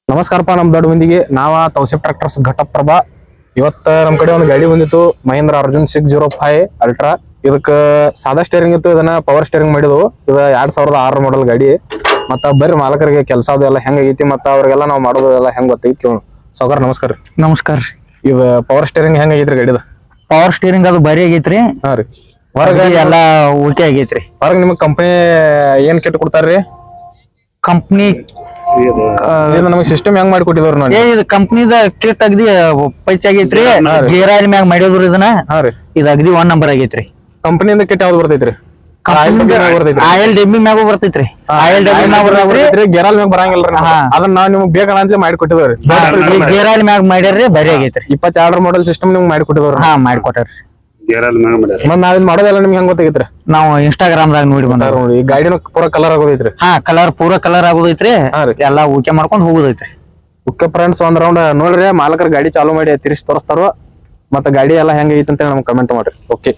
ನಮಸ್ಕಾರಪ್ಪ ನಮ್ಮ ದೊಡ್ಡ ಮಂದಿಗೆ ನಾವ ತೌಸಿಫ್ ಟ್ರ್ಯಾಕ್ಟರ್ಸ್ ಘಟಪ್ರಭಾ ಇವತ್ತ ನಮ್ಮ ಕಡೆ ಒಂದು ಗಾಡಿ ಬಂದಿತ್ತು ಮಹೇಂದ್ರ ಅರ್ಜುನ್ 605 ಅಲ್ಟ್ರಾ ಇದಕ್ಕ ಸಾದಾ ಸ್ಟೇರಿಂಗ್ ಇತ್ತು ಇದನ್ನ ಪವರ್ ಸ್ಟೇರಿಂಗ್ ಮಾಡಿದ್ವು ಇದು 2006 ಮಾಡೆಲ್ ಗಾಡಿ ಮತ್ತ ಬರ್ರಿ ಮಾಲಕರಿಗೆ ಕೆಲಸ ಅದೆಲ್ಲ ಹೆಂಗೈತಿ ಮತ್ತ ಅವ್ರಿಗೆಲ್ಲ ನಾವು ಮಾಡೋದೆಲ್ಲ ಹೆಂಗ್ ಗೊತ್ತೈತಿ ಸೌಕರ್ ನಮಸ್ಕಾರ ನಮಸ್ಕಾರ ಇದು ಪವರ್ ಸ್ಟೇರಿಂಗ್ ಹೆಂಗೈತ್ರಿ ಗಾಡಿದ ಪವರ್ ಸ್ಟೀರಿಂಗ್ ಅದು ಬರಿ ಆಗೈತ್ರಿ ಹಾ ರೀ ಹೊರಗೆ ಎಲ್ಲಾ ಓಕೆ ಆಗೈತ್ರಿ ಹೊರಗೆ ನಿಮಗೆ ಕಂಪನಿ ಏನ್ ಕೆಟ್ಟ ಕೊಡ್ತಾರ್ರಿ ಕಂಪ್ನಿ ಇದು ನಮಗೆ ಸಿಸ್ಟಮ್ ಹೆಂಗ್ ಮಾಡಿ ಕೊಟ್ಟಿದವ್ರು ನೋಡಿ ಇದು ಕಂಪ್ನಿದ ಕಿಟ್ ಅಗದಿ ಪೈಚ್ ಆಗೈತ್ರಿ ಗೇರಾರಿ ಮ್ಯಾಗ ಮಾಡಿದ್ರು ಇದನ್ನ ಹಾ ರೀ ಇದು ಅಗದಿ 1 ನಂಬರ್ ಆಗೈತ್ರಿ ಕಂಪನಿಯಿಂದ ಕೆಟ್ಟ ಯಾವ್ದು ಬರ್ತೈತ್ರಿ ಆಯಿಲ್ ಡಬ್ಬಿ ಮ್ಯಾಗು ಬರ್ತೈತ್ರಿ ಆಯಿಲ್ ಡಬ್ಬಿ ಮ್ಯಾಗ ಬರ್ತೈತ್ರಿ ಗೆರಾಲ್ ಮ್ಯಾಗ ಬರಂಗಿಲ್ರಿ ಅದನ್ನ ನಾವ್ ನಿಮ್ಗೆ ಬೇಕಲ್ಲ ಅಂತ ಮಾಡಿ ಕೊಟ್ಟಿದವ್ರಿ ಗೇರಾಲಿ ಮ್ಯಾಗ ಮಾಡ್ಯಾರ್ರಿ ಬರಿ ಆಗೈತ್ರಿ 22 ಮಾಡೆಲ್ ಸಿಸ್ಟಮ್ ನಿಮ್ಗೆ ಮಾಡಿ ಕೊಟ್ಟಿದವ್ರಿ ಹಾ ಮಾಡ್ಕೊಟ್ಟಾರ್ರಿ ಮತ್ ನಾವ್ ಇದ್ ಮಾಡೋದೆಲ್ಲ ನಿಮ್ಗೆ ಹೆಂಗ್ ಗೊತ್ತಾಗೈತ್ರಿ ನಾವು ಇನ್ಸ್ಟಾಗ್ರಾಮ್ ದಾಗ ನೋಡಿ ಬಂದ ನೋಡಿ ಈ ಗಾಡಿನ ಪೂರಾ ಕಲರ್ ಆಗೋದೈತ್ರಿ ಹಾ ಕಲರ್ ಪೂರಾ ಕಲರ್ ಆಗೋದೈತ್ರಿ ಎಲ್ಲಾ ಓಕೆ ಮಾಡ್ಕೊಂಡ್ ಹೋಗೋದೈತ್ರಿ ಓಕೆ ಫ್ರೆಂಡ್ಸ್ ಒಂದ್ ರೌಂಡ್ ನೋಡ್ರಿ ಮಾಲಕರ ಗಾಡಿ ಚಾಲೂ ಮಾಡಿ ತಿರ್ಸಿ ತೋರಿಸ್ತಾರೋ ಮತ್ತೆ ಗಾಡಿ ಎಲ್ಲ ಹೆಂಗೈತಿ ಅಂತ ನಮ್ಗೆ ಕಮೆಂಟ್ ಮಾಡ್ರಿ ಓಕೆ